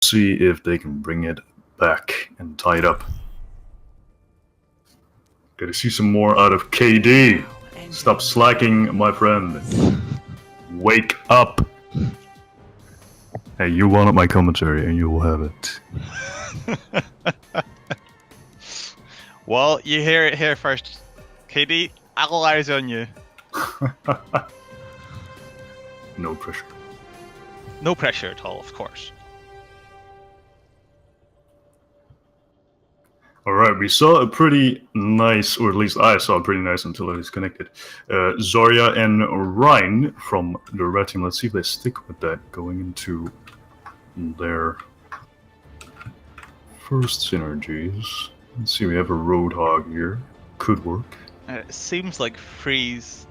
see if they can bring it back and tie it up. Gotta see some more out of KD. Stop slacking, my friend. Wake up. Hey, you wanted my commentary and you will have it. Well, you hear it here first. KD, all eyes on you. No pressure. No pressure at all, of course. Alright, we saw a pretty nice, or at least I saw a pretty nice until I disconnected. Zarya and Rhine from the red team. Let's see if they stick with that going into their first synergies. Let's see, we have a Roadhog here. Could work. It seems like Freeze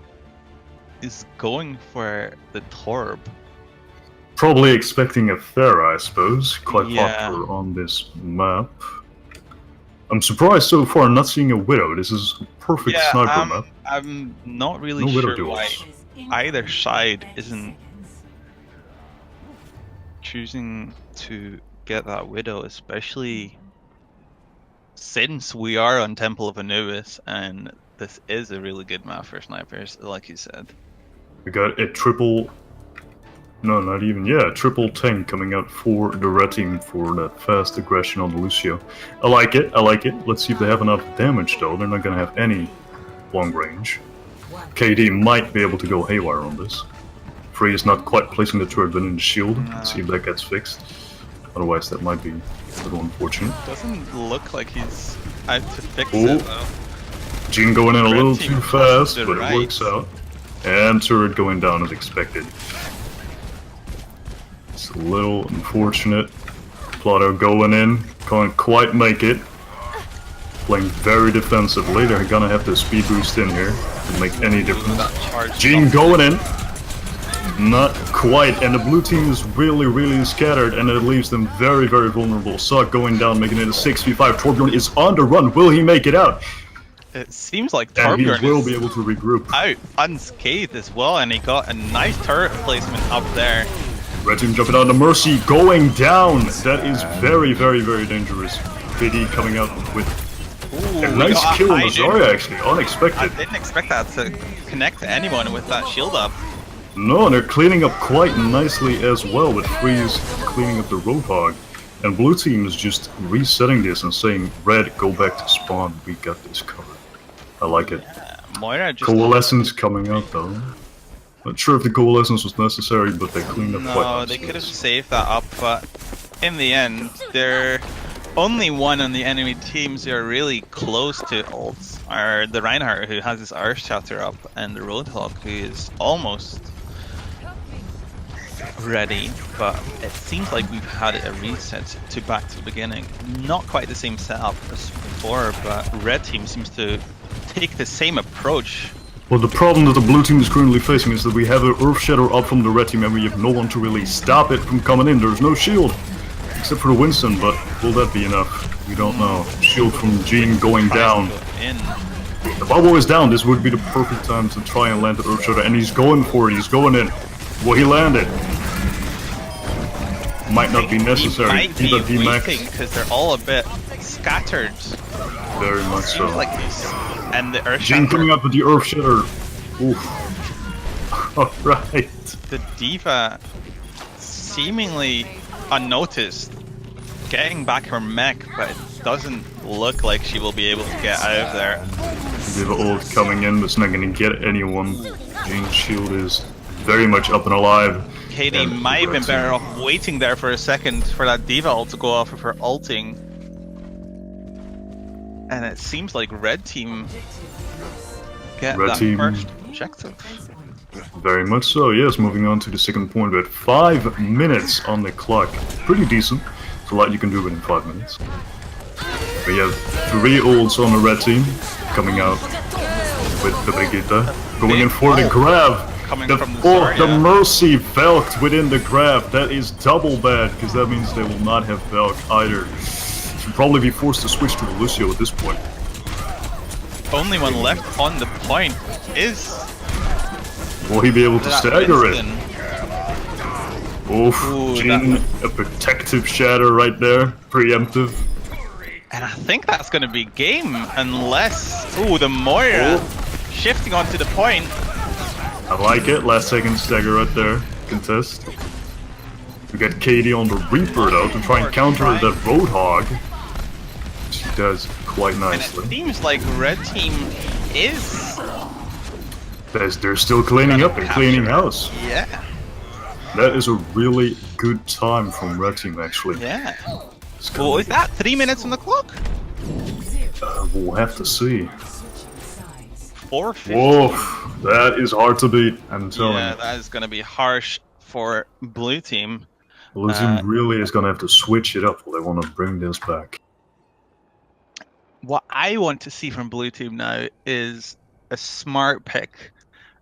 is going for the Torb. Probably expecting a Thera, I suppose. Quite popular on this map. I'm surprised so far not seeing a Widow. This is a perfect sniper map. I'm not really sure why either side isn't choosing to get that Widow, especially since we are on Temple of Anubis and this is a really good map for snipers, like you said. We got a triple... No, not even. Yeah, triple tank coming out for the red team for that fast aggression on the Lucio. I like it, I like it. Let's see if they have enough damage though. They're not gonna have any long range. KD might be able to go haywire on this. Free is not quite placing the turret within the shield. Let's see if that gets fixed. Otherwise that might be a little unfortunate. Doesn't look like he's out to fix it though. Jhin going in a little too fast, but it works out. And turret going down as expected. It's a little unfortunate. Plato going in, can't quite make it. Playing very defensively, they're gonna have the speed boost in here to make any difference. Jhin going in, not quite, and the blue team is really scattered, and it leaves them very vulnerable. Sock going down, making it a 6v5. Torbjorn is on the run, will he make it out? It seems like Torbjorn will be able to regroup. Out unscathed as well, and he got a nice turret placement up there. Red team jumping on the Mercy, going down. That is very dangerous. KD coming out with a nice kill on Zarya, actually, unexpected. I didn't expect that to connect to anyone with that shield up. No, and they're cleaning up quite nicely as well, with Freeze cleaning up the Roadhog. And blue team is just resetting this and saying, Red, go back to spawn, we got this covered. I like it. Moira just Coalescence coming out though. Not sure if the coalescence was necessary, but they cleaned up quite nicely. No, they could have saved that up, but in the end, they're only one on the enemy teams who are really close to ults are the Reinhardt, who has his Earth Shatter up, and the Roadhog, who is almost ready, but it seems like we've had a reset to back to the beginning. Not quite the same setup as before, but red team seems to take the same approach. Well, the problem that the blue team is currently facing is that we have an Earth Shatter up from the red team and we have no one to really stop it from coming in. There's no shield, except for the Winston, but will that be enough? We don't know. Shield from Jhin going down. The bubble is down. This would be the perfect time to try and land the Earth Shatter, and he's going for it. He's going in. Well, he landed. Might not be necessary. Might be waiting because they're all a bit scattered. Very much so. Like and the Earth Jhin coming up with the Earth Shatter. Oof. Alright. The D.Va seemingly unnoticed getting back her mech, but it doesn't look like she will be able to get out of there. D.Va ult coming in, but it's not going to get anyone. Jhin's shield is very much up and alive. KD might have been better off waiting there for a second for that D.Va ult to go off of her ulting. And it seems like red team get that first objective. Very much so, yes. Moving on to the second point with 5 minutes on the clock. Pretty decent. It's a lot you can do within 5 minutes. We have 3 ults on the red team coming out with the Brigitte. Going in for the grab. The Mercy Valked within the grab. That is double bad, because that means they will not have Valk either. Should probably be forced to switch to the Lucio at this point. Only one left on the point is... Will he be able to stagger it? Oof, Ooh, Jin, a protective shatter right there, preemptive. And I think that's going to be game, unless... Ooh, the Moira shifting onto the point. I like it, last second stagger right there, contest. We got Katie on the Reaper though, to try and counter that Roadhog. She does quite nicely. And it seems like Red Team is... They're still cleaning up and cleaning house. Yeah. That is a really good time from Red Team, actually. Yeah. Well, is that 3 minutes on the clock? We'll have to see. 4:50. Whoa, that is hard to beat, I'm telling Yeah, you. that is going to be harsh for Blue Team. Blue Team really is going to have to switch it up if they want to bring this back. What I want to see from Blue Team now is a smart pick,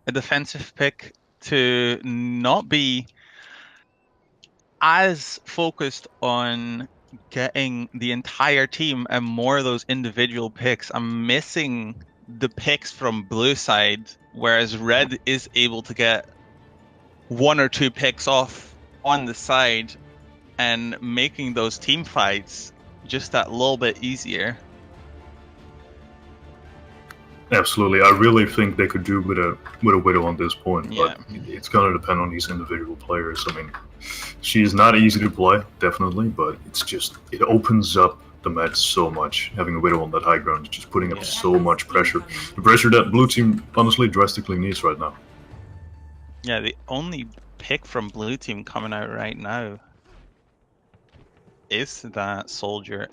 a defensive pick to not be as focused on getting the entire team and more of those individual picks. I'm missing the picks from Blue side, whereas Red is able to get 1 or 2 picks off on the side and making those team fights just that little bit easier. Absolutely, I really think they could do with a Widow on this point, Yeah. but it's gonna depend on these individual players. I mean, she's not easy to play, definitely, but it opens up the match so much. Having a Widow on that high ground is just putting up so much pressure. The pressure that Blue Team honestly drastically needs right now. Yeah, the only pick from Blue Team coming out right now is that Soldier,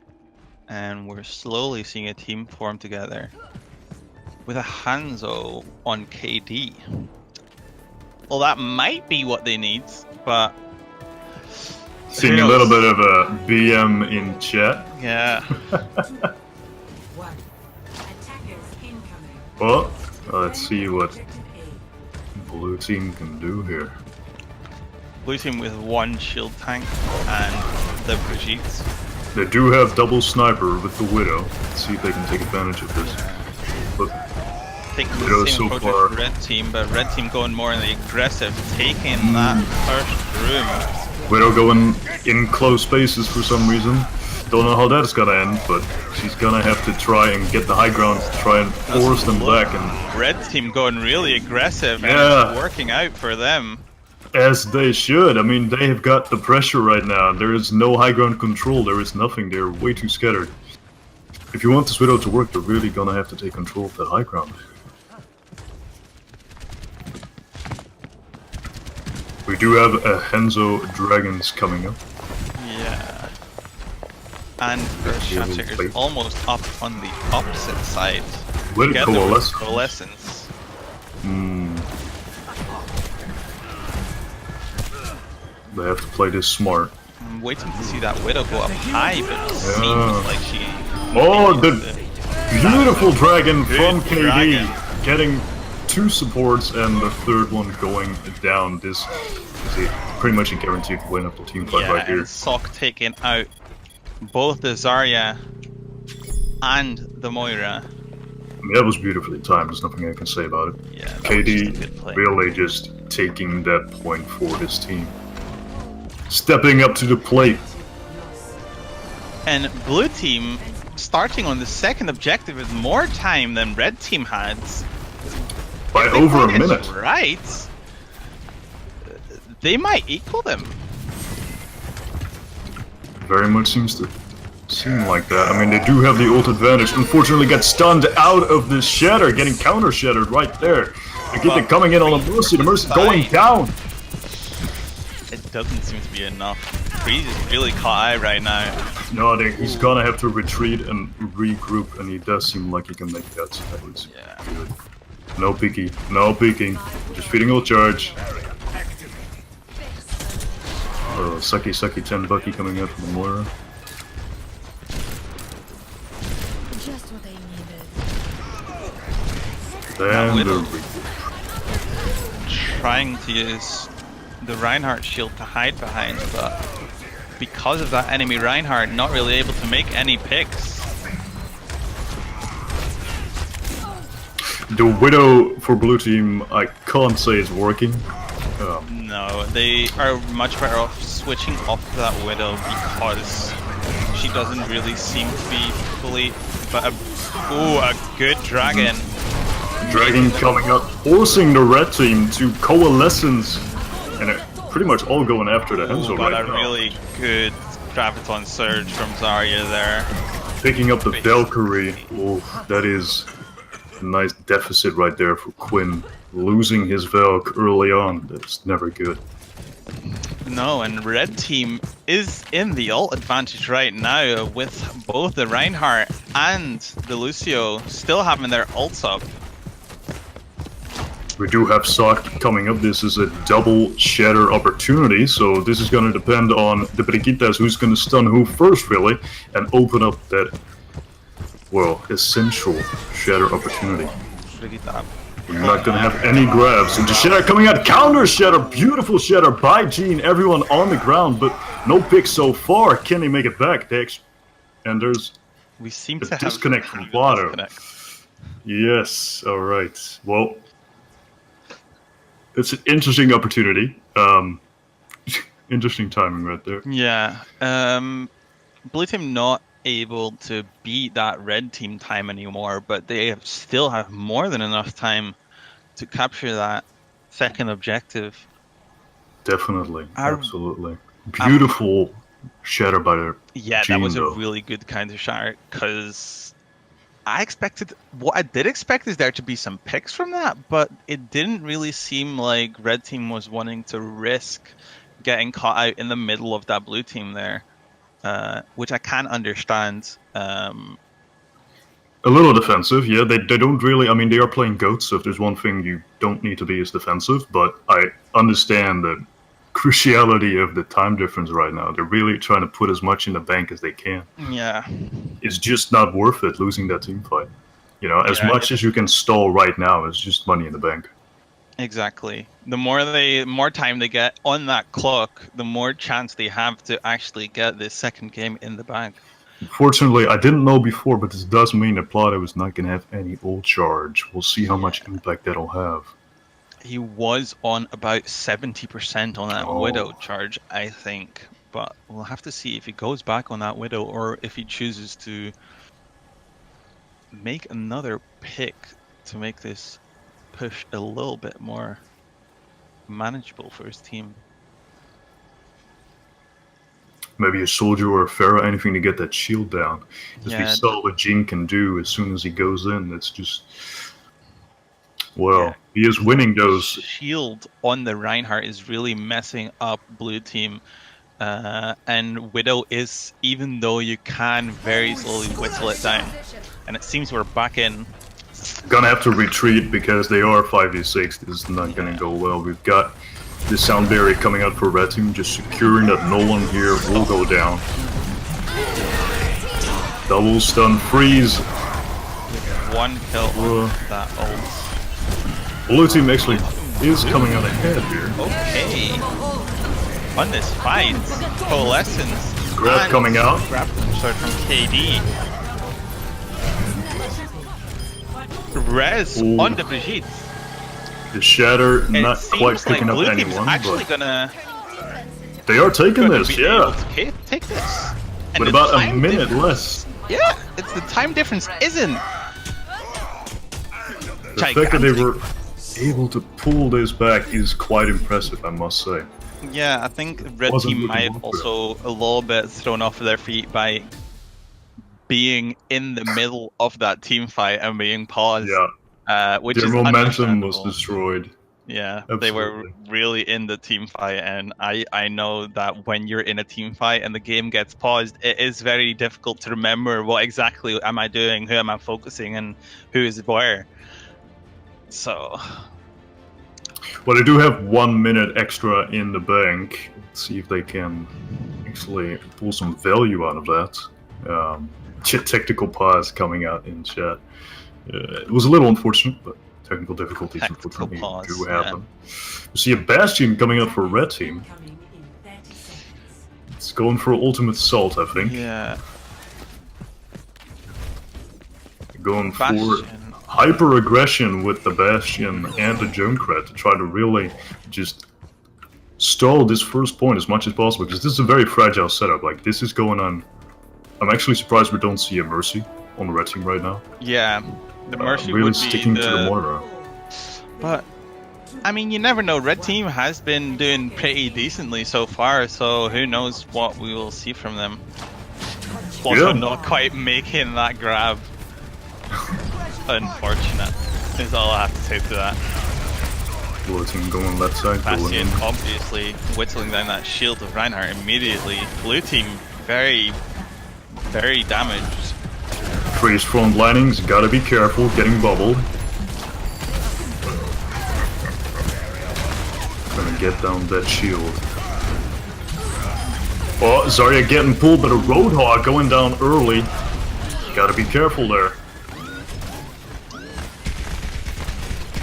and we're slowly seeing a team form together with a Hanzo on KD. Well, that might be what they need, but... Seeing a little bit of a BM in chat. Yeah. Well, let's see what Blue Team can do here. Blue Team with 1 shield tank and the Brigitte. They do have double sniper with the Widow. Let's see if they can take advantage of this. But Taking Widow the same so approach far. as Red Team, but Red Team going more in the aggressive, taking that first room. Widow going in close spaces for some reason. Don't know how that's gonna end, but she's gonna have to try and get the high ground to try and force them back. And Red Team going really aggressive, and Yeah. it's working out for them. as they should. I mean, they have got the pressure right now. There is no high ground control. There is nothing. They're way too scattered. If you want this Widow to work, they're really gonna have to take control of that high ground. We do have a Hanzo Dragons coming up. Yeah. And Earth Shatter is almost up on the opposite side. With Together with Coalescence. Coalescence. They have to play this smart. I'm waiting to see that Widow go up high, but it seems like she... Oh, the beautiful dragon from Good KD, dragon. getting 2 supports and the third one going down. This is pretty much a guaranteed win of the team fight Yeah, right here. and Sok taking out both the Zarya and the Moira. I mean, that was beautifully timed. There's nothing I can say about it. Yeah, that was just a KD good play. really just taking that point for his team. Stepping up to the plate. And Blue Team starting on the second objective with more time than Red Team had. By If they over a play this minute. right, they might equal them. Very much seems to seem like that. I mean, they do have the ult advantage. Unfortunately, get stunned out of the shatter, getting counter shattered right there. They keep it coming in on the Mercy. The Mercy going down. It doesn't seem to be enough. Freeze is really caught eye right now. No, he's gonna have to retreat and regroup, and he does seem like he can make that. So that was Yeah. good. No peeking, no peeking. Just feeding ult charge. Sucky 10 Bucky coming out from the Moira. Just what I needed. Then the Widow. regroup. Trying to use the Reinhardt shield to hide behind, but because of that enemy Reinhardt, not really able to make any picks. The Widow for Blue Team, I can't say it's working. No, they are much better off switching off that Widow because she doesn't really seem to be fully. But a good dragon. Dragon coming up, forcing the red team to coalescence, and pretty much all going after the Hanzo But right a now. really good Graviton Surge from Zarya there. Picking up the Valkyrie. Oh, that is a nice deficit right there for Quinn. Losing his Valk early on, that's never good. No, and red team is in the ult advantage right now with both the Reinhardt and the Lucio still having their ults up. We do have Sock coming up. This is a double shatter opportunity, so this is going to depend on the Brigitas who's going to stun who first, really, and open up that, well, essential shatter opportunity. We're not going to have any grabs. And the shatter coming out, counter shatter, beautiful shatter by Gene, everyone on the ground, but no picks so far. Can they make it back? And there's We seem a to have disconnect from Plato. Yes, alright. Well, it's an interesting opportunity. Interesting timing right there. Yeah. Blue team not able to beat that red team time anymore, but they still have more than enough time to capture that second objective. Definitely, absolutely. Beautiful shatter by their Yeah, Gene, that was though. a really good counter shatter because what I did expect is there to be some picks from that, but it didn't really seem like red team was wanting to risk getting caught out in the middle of that blue team there, which I can understand. A little defensive, yeah. They don't really. I mean, they are playing goats, so if there's one thing you don't need to be is defensive. But I understand the cruciality of the time difference right now. They're really trying to put as much in the bank as they can. Yeah. It's just not worth it losing that team fight. You know, as Yeah, much as you can stall right now, it's just money in the bank. Exactly. The more time they get on that clock, the more chance they have to actually get this second game in the bag. Fortunately, I didn't know before, but this does mean that Plato is not going to have any ult charge. We'll see how much impact that'll have. He was on about 70% on that Widow charge, I think. But we'll have to see if he goes back on that Widow or if he chooses to make another pick to make this push a little bit more manageable for his team. Maybe a soldier or a Pharaoh, anything to get that shield down. Because we saw what Jin can do as soon as he goes in. It's just... Well, he is winning those. Shield on the Reinhardt is really messing up blue team. And Widow is, even though you can very slowly whittle it down. And it seems we're back in. Gonna have to retreat because they are 5v6. This is not gonna go well. We've got the sound barrier coming out for red team, just securing that no one here will go down. Double stun freeze. One kill on that ult. Blue team actually is coming out ahead here. Okay. On this fight, Coalescence. Grab coming out. Grab start from KD. Res on the Brigitte. The shatter not quite picking like up anyone, actually but gonna they are taking this, yeah. Take this. And With about a minute less. Yeah, it's the time difference isn't. The fact that they were able to pull this back is quite impressive, I must say. Yeah, I think red team might have also a little bit thrown off their feet by being in the middle of that team fight and being paused. Yeah. Which their is momentum was destroyed. Yeah, Absolutely. They were really in the team fight, and I know that when you're in a team fight and the game gets paused, it is very difficult to remember what exactly am I doing, who am I focusing, and who is where. So... Well, they do have 1 minute extra in the bank. Let's see if they can actually pull some value out of that. Tactical pause coming out in chat. It was a little unfortunate, but technical difficulties unfortunately do happen. We see a Bastion coming out for a red team. It's going for ultimate assault, I think. Yeah. Going for hyper aggression with the Bastion and the Junkrat to try to really just stall this first point as much as possible, because this is a very fragile setup. Like, this is going on. I'm actually surprised we don't see a Mercy on the red team right now. Yeah, the Mercy really would sticking be to the Moira. But I mean, you never know. Red team has been doing pretty decently so far, so who knows what we will see from them. Also, not quite making that grab. Unfortunate is all I have to say to that. Blue team going left side. Bastion obviously whittling down that shield of Reinhardt immediately. Blue team very, very damaged. Freeze front linings, gotta be careful, getting bubbled. Gonna get down that shield. Oh, Zarya getting pulled, but a Roadhog going down early. Gotta be careful there.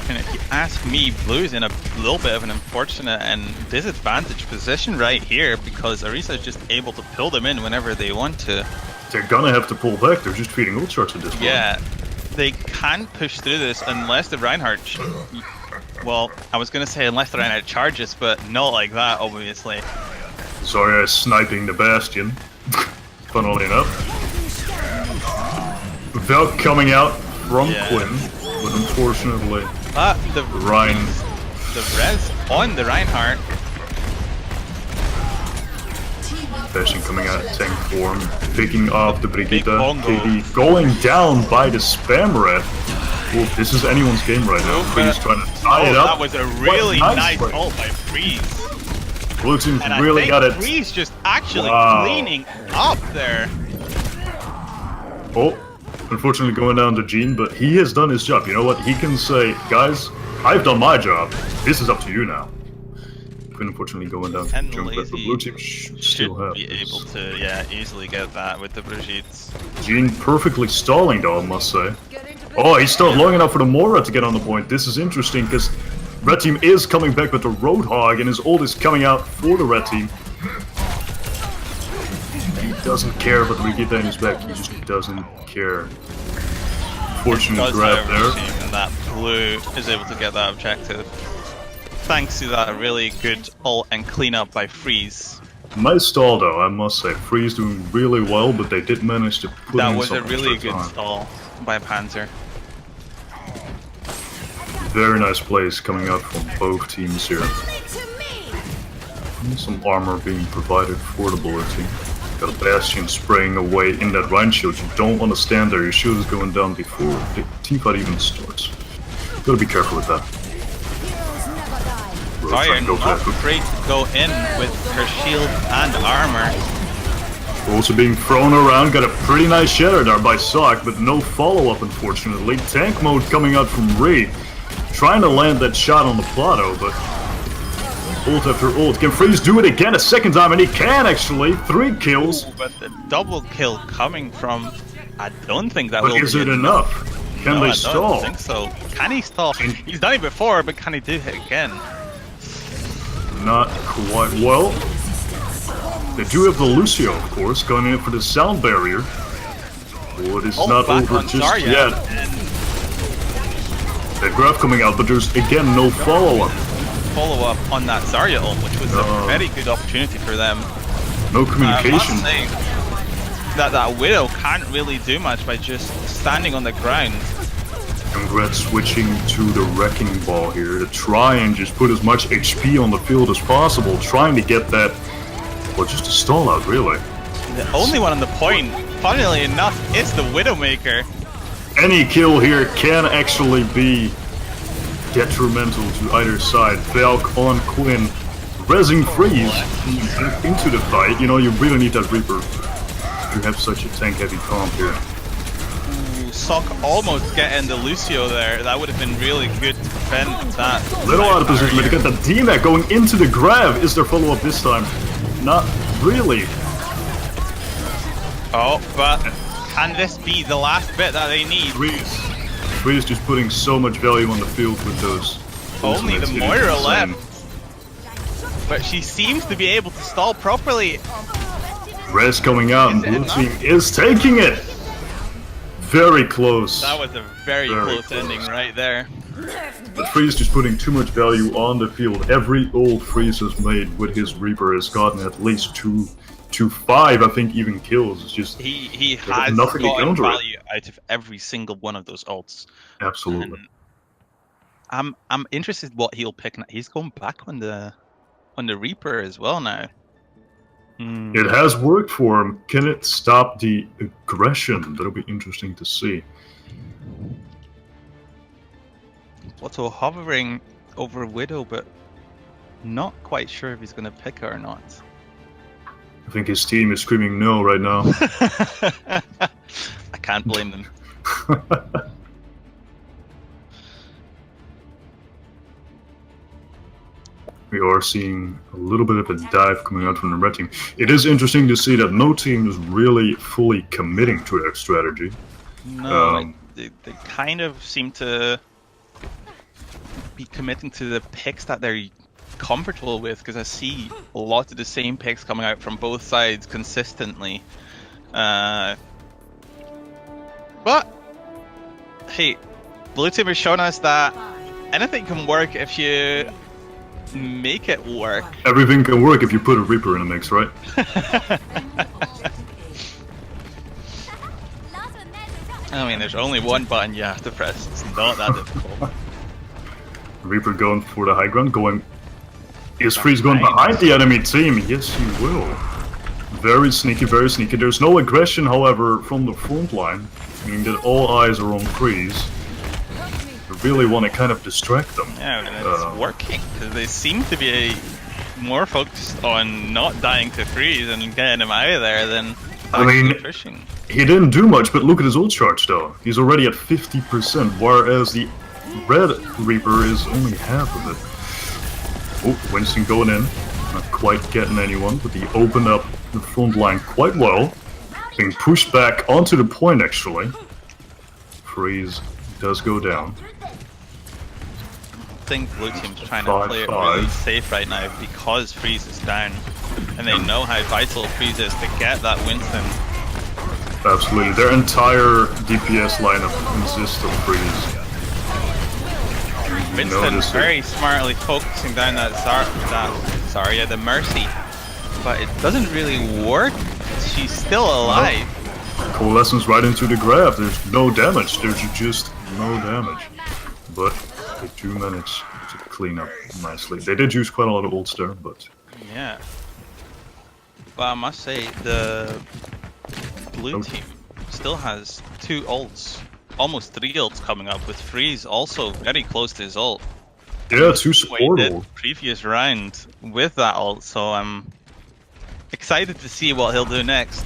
And if you ask me, Blue's in a little bit of an unfortunate and disadvantaged position right here because Orisa is just able to pull them in whenever they want to. They're gonna have to pull back, they're just feeding ult charts at this point. Yeah, they can't push through this unless the Reinhardt... well, I was gonna say unless the Reinhardt charges, but not like that, obviously. Zarya is sniping the Bastion, funnily enough. Valk coming out from Quinn, but unfortunately... the Rein. The res on the Reinhardt. Bastion coming out tank form, picking up the Brigitte. KD going down by the spam red. Ooh, this is anyone's game right now. Freeze trying to tie it up. That was a really nice ult by Freeze. Blue team And really I got think it. Freeze just actually cleaning up there. Oh, unfortunately going down to Gene, but he has done his job. You know what? He can say, guys, I've done my job. This is up to you now. Unfortunately going down to jump, but the blue team should still have be able to, easily get that with the Brigittes. Gene perfectly stalling though, I must say. Oh, he stalled long enough for the Moira to get on the point. This is interesting because red team is coming back with the Roadhog and his ult is coming out for the red team. He doesn't care about the Brigitte in his back, he just doesn't care. Fortunate grab there. And that blue is able to get that objective. Thanks to that really good ult and cleanup by Freeze. Nice stall though, I must say. Freeze doing really well, but they did manage to put that in was some a really extra good time. stall by Panzer. Very nice plays coming out from both teams here. And some armor being provided for the blue team. Got a Bastion spraying away in that Rhine shield. You don't want to stand there, your shield is going down before the teamfight even starts. Gotta be careful with that. Fire not afraid to go in with her shield and armor. Also being thrown around, got a pretty nice shatter there by Sock, but no follow-up unfortunately. Tank mode coming out from Ree. Trying to land that shot on the Plato, but ult after ult. Can Freeze do it again a second time? And he can actually. 3 kills. Ooh, but the double kill coming from... I don't think that will be... But is it enough? Can they stall? I don't think so. Can he stall? He's done it before, but can he do it again? Not quite well. They do have the Lucio, of course, going in for the sound barrier. Well, it is not over just yet. The graph coming out, but there's again no follow-up. Follow-up on that Zarya ult, which was a very good opportunity for them. No communication. That Widow can't really do much by just standing on the ground. Congrats switching to the Wrecking Ball here to try and just put as much HP on the field as possible, trying to get that, well, just a stall out, really. The only one on the point, funnily enough, is the Widowmaker. Any kill here can actually be detrimental to either side. Valk on Quinn, rezzing Freeze into the fight. You know, you really need that Reaper to have such a tank-heavy comp here. Sock almost getting the Lucio there. That would have been really good to defend that. Little out of position, but they got the D-Mac going into the grab. Is there follow-up this time? Not really. Oh, but can this be the last bit that they need? Freeze just putting so much value on the field with those. Only the Moira left. But she seems to be able to stall properly. Rez coming out and blue team is taking it. Very close. That was a very close ending right there. But Freeze just putting too much value on the field. Every ult Freeze has made with his Reaper has gotten at least 2 to 5, I think, even kills. It's just he has nothing to gotten counter it. value out of every single one of those ults. Absolutely. And I'm interested what he'll pick. He's going back on the Reaper as well now. It has worked for him. Can it stop the aggression? That'll be interesting to see. Also hovering over Widow, but not quite sure if he's going to pick her or not. I think his team is screaming no right now. I can't blame them. We are seeing a little bit of a dive coming out from the red team. It is interesting to see that no team is really fully committing to their strategy. No, they kind of seem to be committing to the picks that they're comfortable with, because I see a lot of the same picks coming out from both sides consistently. But hey, Blue Team has shown us that anything can work if you make it work. Everything can work if you put a Reaper in the mix, right? I mean, there's only one button you have to press. It's not that difficult. Reaper going for the high ground, going... Is Freeze going behind the enemy team? Yes, he will. Very sneaky, very sneaky. There's no aggression, however, from the front line, meaning that all eyes are on Freeze. They really want to kind of distract them. Yeah, and it's working, because they seem to be more focused on not dying to Freeze and getting him out of there than pushing. He didn't do much, but look at his ult charge though. He's already at 50%, whereas the red Reaper is only half of it. Oh, Winston going in. Not quite getting anyone, but he opened up the front line quite well. Being pushed back onto the point, actually. Freeze does go down. I think Blue Team's trying to play it really safe right now because Freeze is down. And they know how vital Freeze is to get that Winston. Absolutely. Their entire DPS lineup consists of Freeze. Winston very smartly focusing down that the Mercy. But it doesn't really work. She's still alive. Coalescence right into the grab. There's no damage. There's just no damage. But they do manage to clean up nicely. They did use quite a lot of ults there, but... Yeah. But I must say, the Blue Team still has 2 ults. Almost 3 ults coming up, with Freeze also very close to his ult. Yeah, 2 support ult. Previous round with that ult, so I'm excited to see what he'll do next.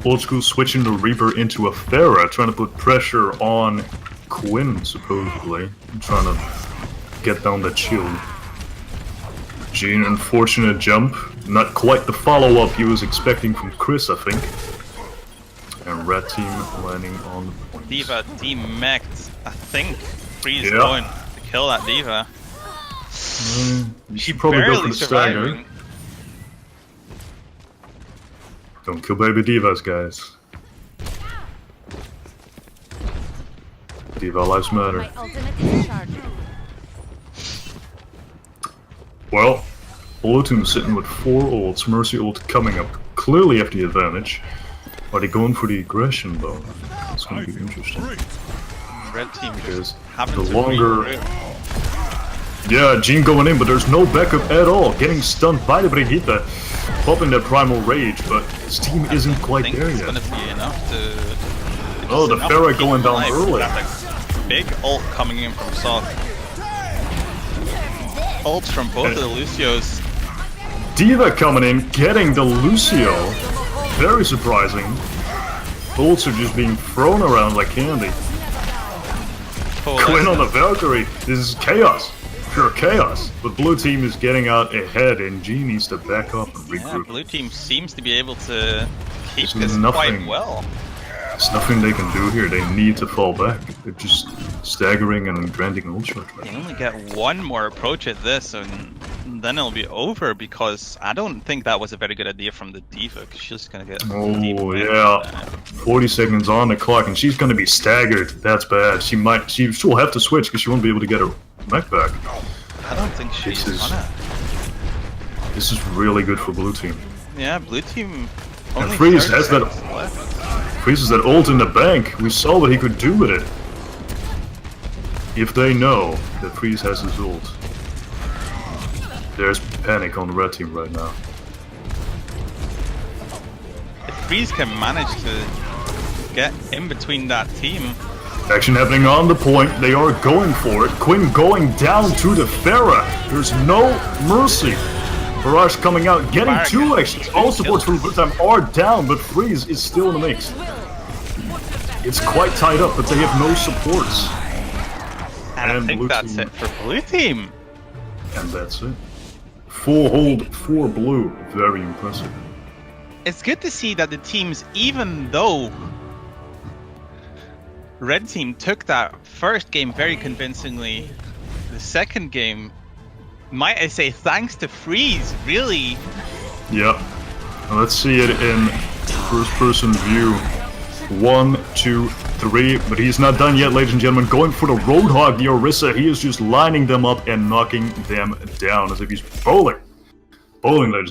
Old School switching the Reaper into a Pharah, trying to put pressure on Quinn, supposedly. Trying to get down the shield. Gene, unfortunate jump. Not quite the follow-up he was expecting from Chris, I think. And red team landing on the point. D.Va demech'd. I think Freeze going to kill that D.Va. She probably go for the surviving. stagger. Don't kill baby D.Vas, guys. D.Va lives matter. My ultimate is charged. Well, Blue Team sitting with 4 ults, Mercy ult coming up. Clearly have the advantage. Are they going for the aggression though? It's going to be interesting. Red team Because having the to longer... Yeah, Gene going in, but there's no backup at all. Getting stunned by the Brigitte. Popping that primal rage, but his team isn't quite there yet. It's going to be enough to... Oh, the Pharah going down early. Big ult coming in from Sock. Ults from both of the Lucios. D.Va coming in, getting the Lucio. Very surprising. Ults are just being thrown around like candy. Quinn on the Valkyrie. This is chaos. Pure chaos. But Blue Team is getting out ahead, and G needs to back up and regroup. Yeah, Blue Team seems to be able to keep this quite well. There's nothing they can do here. They need to fall back. They're just staggering and granting ult charge. They only get one more approach at this, and then it'll be over, because I don't think that was a very good idea from the D.Va, because she's gonna get... Oh, yeah. 40 seconds on the clock, and she's gonna be staggered. That's bad. She'll have to switch because she won't be able to get her mech back. I don't think she's gonna. This is really good for blue team. Yeah, blue team. And Only Freeze 30 has that. seconds left. Freeze has that ult in the bank. We saw what he could do with it. If they know that Freeze has his ult, there's panic on the red team right now. If Freeze can manage to get in between that team. Action happening on the point. They are going for it. Quinn going down to the Pharah. There's no mercy. Barrage coming out, getting two actions. All supports from Blue Time are down, but Freeze is still in the mix. It's quite tied up, but they have no supports. And I think that's it for blue team. And that's it. Full hold for blue. Very impressive. It's good to see that the teams, even though red team took that first game very convincingly, the second game, might I say, thanks to Freeze, really. Yep. Now let's see it in first-person view. 1, 2, 3, but he's not done yet, ladies and gentlemen. Going for the Roadhog, the Orisa. He is just lining them up and knocking them down as if he's bowling. Bowling, ladies.